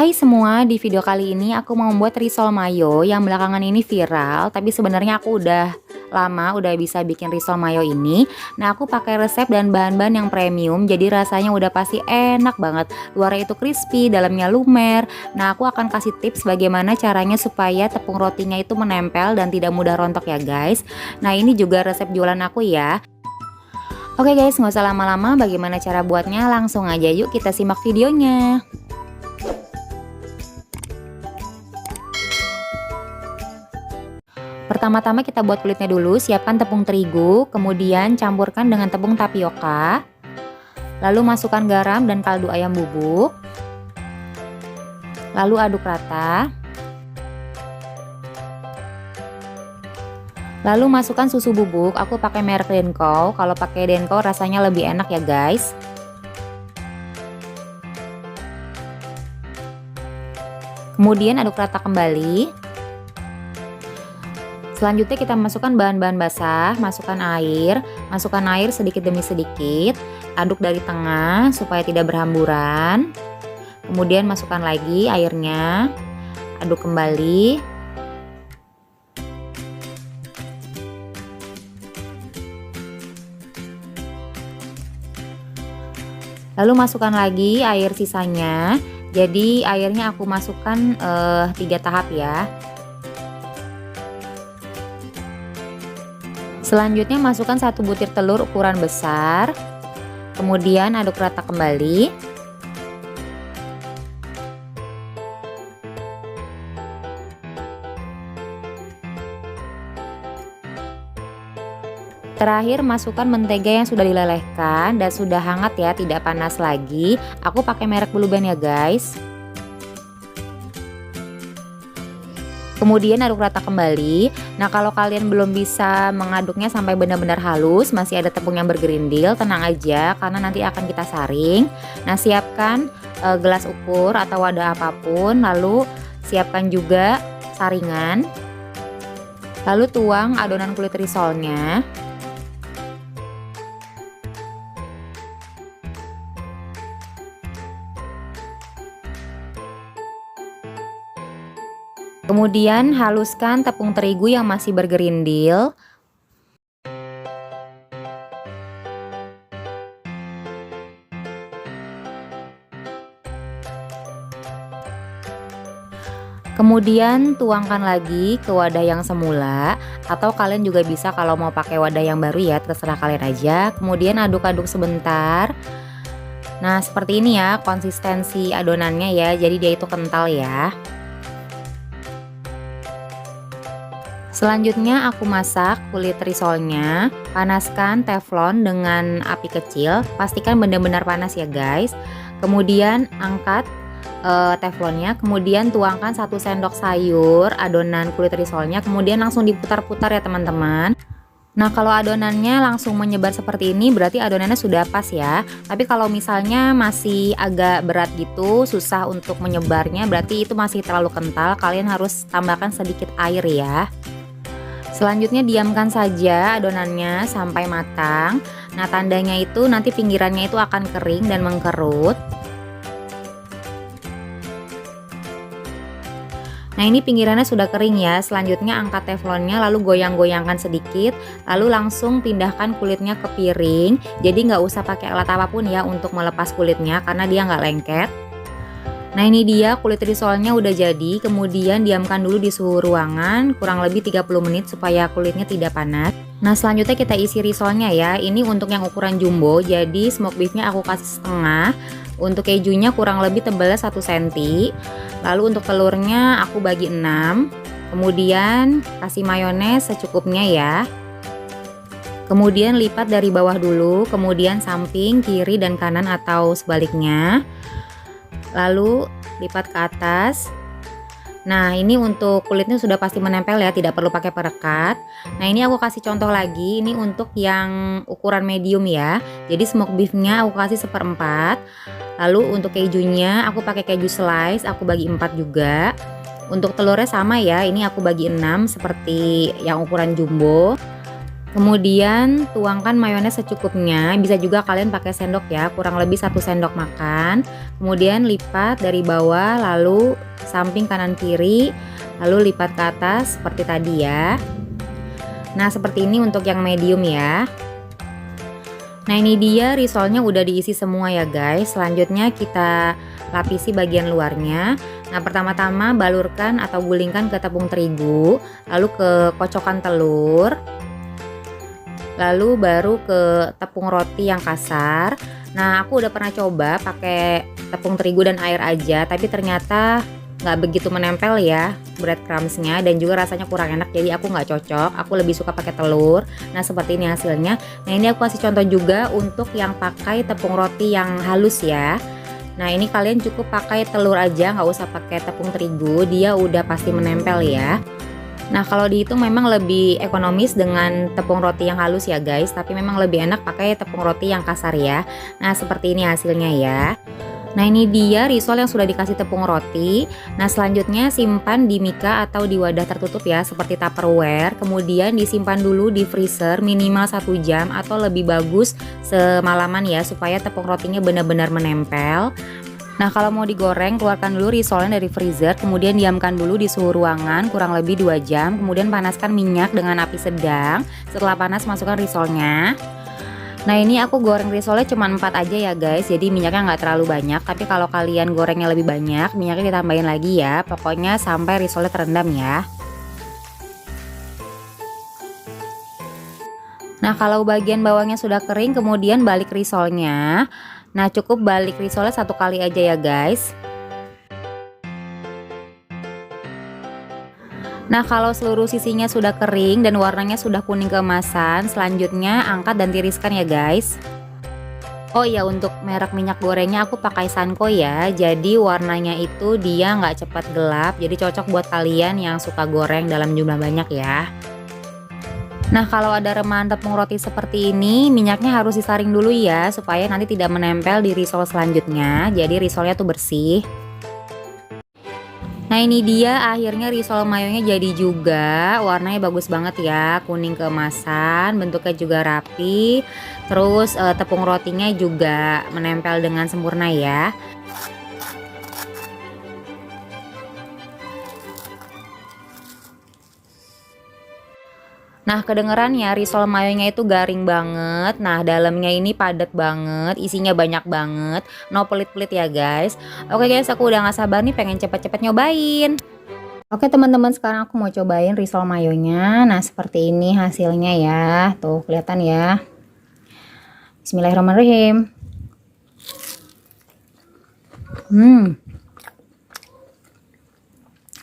Hai semua, di video kali ini aku mau membuat risol mayo yang belakangan ini viral, tapi sebenarnya aku udah lama udah bisa bikin risol mayo ini. Nah, aku pakai resep dan bahan-bahan yang premium, jadi rasanya udah pasti enak banget. Luarnya itu crispy, dalamnya lumer. Nah, aku akan kasih tips bagaimana caranya supaya tepung rotinya itu menempel dan tidak mudah rontok ya guys. Nah, ini juga resep jualan aku ya. Oke guys, nggak usah lama-lama, bagaimana cara buatnya? Langsung aja yuk kita simak videonya. Pertama-tama kita buat kulitnya dulu, siapkan tepung terigu, kemudian campurkan dengan tepung tapioka, lalu masukkan garam dan kaldu ayam bubuk, lalu aduk rata, lalu masukkan susu bubuk. Aku pakai merek Denko, kalau pakai Denko rasanya lebih enak ya guys. Kemudian aduk rata kembali. Selanjutnya kita masukkan bahan-bahan basah, masukkan air sedikit demi sedikit, aduk dari tengah supaya tidak berhamburan. Kemudian masukkan lagi airnya, aduk kembali. Lalu masukkan lagi air sisanya. Jadi airnya aku masukkan 3 tahap ya. Selanjutnya masukkan 1 butir telur ukuran besar, kemudian aduk rata kembali. Terakhir masukkan mentega yang sudah dilelehkan dan sudah hangat ya, tidak panas lagi. Aku pakai merek Blue Band ya guys. Kemudian aduk rata kembali. Nah, kalau kalian belum bisa mengaduknya sampai benar-benar halus, masih ada tepung yang bergerindil, tenang aja karena nanti akan kita saring. Nah, siapkan gelas ukur atau wadah apapun, lalu siapkan juga saringan. Lalu tuang adonan kulit risolnya. Kemudian haluskan tepung terigu yang masih bergerindil. Kemudian tuangkan lagi ke wadah yang semula, atau kalian juga bisa kalau mau pakai wadah yang baru ya, terserah kalian aja. Kemudian aduk-aduk sebentar. Nah, seperti ini ya konsistensi adonannya ya, jadi dia itu kental ya. Selanjutnya aku masak kulit risolnya. Panaskan teflon dengan api kecil, pastikan benar-benar panas ya guys. Kemudian angkat teflonnya, kemudian tuangkan 1 sendok sayur adonan kulit risolnya, kemudian langsung diputar-putar ya teman-teman. Nah, kalau adonannya langsung menyebar seperti ini berarti adonannya sudah pas ya. Tapi kalau misalnya masih agak berat gitu, susah untuk menyebarnya, berarti itu masih terlalu kental, kalian harus tambahkan sedikit air ya. Selanjutnya diamkan saja adonannya sampai matang. Nah, tandanya itu nanti pinggirannya itu akan kering dan mengkerut. Nah, ini pinggirannya sudah kering ya. Selanjutnya angkat teflonnya lalu goyang-goyangkan sedikit, lalu langsung pindahkan kulitnya ke piring. Jadi nggak usah pakai alat apapun ya untuk melepas kulitnya karena dia nggak lengket. Nah, ini dia kulit risolnya udah jadi. Kemudian diamkan dulu di suhu ruangan kurang lebih 30 menit supaya kulitnya tidak panas. Nah, selanjutnya kita isi risolnya ya. Ini untuk yang ukuran jumbo, jadi smoke beefnya aku kasih setengah. Untuk kejunya kurang lebih tebalnya 1 cm. Lalu untuk telurnya aku bagi 6. Kemudian kasih mayones secukupnya ya. Kemudian lipat dari bawah dulu, kemudian samping, kiri dan kanan atau sebaliknya. Lalu lipat ke atas. Nah, ini untuk kulitnya sudah pasti menempel ya, tidak perlu pakai perekat. Nah, ini aku kasih contoh lagi, ini untuk yang ukuran medium ya. Jadi smoke beefnya aku kasih 1/4. Lalu untuk kejunya aku pakai keju slice, aku bagi 4 juga. Untuk telurnya sama ya, ini aku bagi 6 seperti yang ukuran jumbo. Kemudian tuangkan mayones secukupnya, bisa juga kalian pakai sendok ya, kurang lebih 1 sendok makan. Kemudian lipat dari bawah, lalu samping kanan kiri, lalu lipat ke atas seperti tadi ya. Nah seperti ini untuk yang medium ya. Nah ini dia risolnya udah diisi semua ya guys. Selanjutnya kita lapisi bagian luarnya. Nah pertama-tama balurkan atau gulingkan ke tepung terigu, lalu ke kocokan telur, lalu baru ke tepung roti yang kasar. Nah aku udah pernah coba pakai tepung terigu dan air aja, tapi ternyata nggak begitu menempel ya breadcrumbsnya, dan juga rasanya kurang enak, jadi aku nggak cocok. Aku lebih suka pakai telur. Nah seperti ini hasilnya. Nah ini aku kasih contoh juga untuk yang pakai tepung roti yang halus ya. Nah ini kalian cukup pakai telur aja, nggak usah pakai tepung terigu, dia udah pasti menempel ya. Nah kalau dihitung memang lebih ekonomis dengan tepung roti yang halus ya guys, tapi memang lebih enak pakai tepung roti yang kasar ya. Nah seperti ini hasilnya ya. Nah ini dia risol yang sudah dikasih tepung roti. Nah selanjutnya simpan di mika atau di wadah tertutup ya, seperti tupperware. Kemudian disimpan dulu di freezer minimal 1 jam atau lebih bagus semalaman ya, supaya tepung rotinya benar-benar menempel. Nah kalau mau digoreng, keluarkan dulu risolnya dari freezer, kemudian diamkan dulu di suhu ruangan kurang lebih 2 jam. Kemudian panaskan minyak dengan api sedang. Setelah panas masukkan risolnya. Nah ini aku goreng risolnya cuma 4 aja ya guys, jadi minyaknya nggak terlalu banyak. Tapi kalau kalian gorengnya lebih banyak, minyaknya ditambahin lagi ya. Pokoknya sampai risolnya terendam ya. Nah kalau bagian bawahnya sudah kering, kemudian balik risolnya. Nah cukup balik risolnya 1 kali aja ya guys. Nah kalau seluruh sisinya sudah kering dan warnanya sudah kuning keemasan, selanjutnya angkat dan tiriskan ya guys. Oh iya, untuk merek minyak gorengnya aku pakai Sanko ya, jadi warnanya itu dia nggak cepat gelap, jadi cocok buat kalian yang suka goreng dalam jumlah banyak ya. Nah kalau ada remahan tepung roti seperti ini, minyaknya harus disaring dulu ya, supaya nanti tidak menempel di risol selanjutnya, jadi risolnya tuh bersih. Nah ini dia akhirnya risol mayonya jadi juga, warnanya bagus banget ya, kuning keemasan, bentuknya juga rapi, terus tepung rotinya juga menempel dengan sempurna ya. Nah kedengeran ya risol mayonya itu garing banget. Nah dalamnya ini padat banget, isinya banyak banget, no pelit-pelit ya guys. Oke guys, aku udah gak sabar nih pengen cepet-cepet nyobain. Oke teman-teman, sekarang aku mau cobain risol mayonya. Nah seperti ini hasilnya ya, tuh kelihatan ya. Bismillahirrahmanirrahim.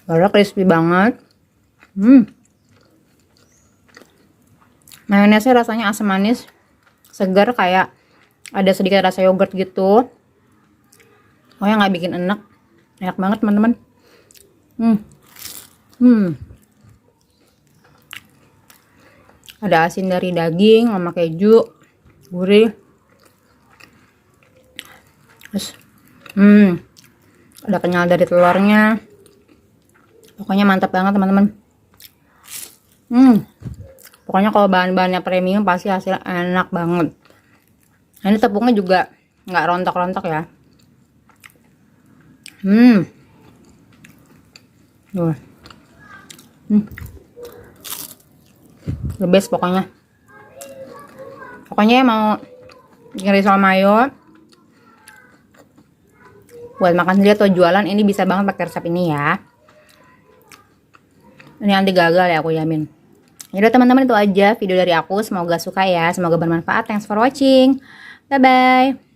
Baru crispy banget. Mayonesnya rasanya asam manis, segar, kayak ada sedikit rasa yogurt gitu. Pokoknya nggak bikin enak, enak banget teman-teman. Ada asin dari daging sama keju, gurih. Terus, ada kenyal dari telurnya. Pokoknya mantap banget teman-teman. Pokoknya kalau bahan-bahannya premium pasti hasilnya enak banget. Nah, ini tepungnya juga nggak rontok-rontok ya. The best pokoknya. Pokoknya mau bikin risol mayo buat makan sendiri atau jualan, ini bisa banget pakai resep ini ya. Ini anti gagal ya, aku jamin. Yaudah teman-teman, itu aja video dari aku. Semoga suka ya, semoga bermanfaat. Thanks for watching. Bye bye.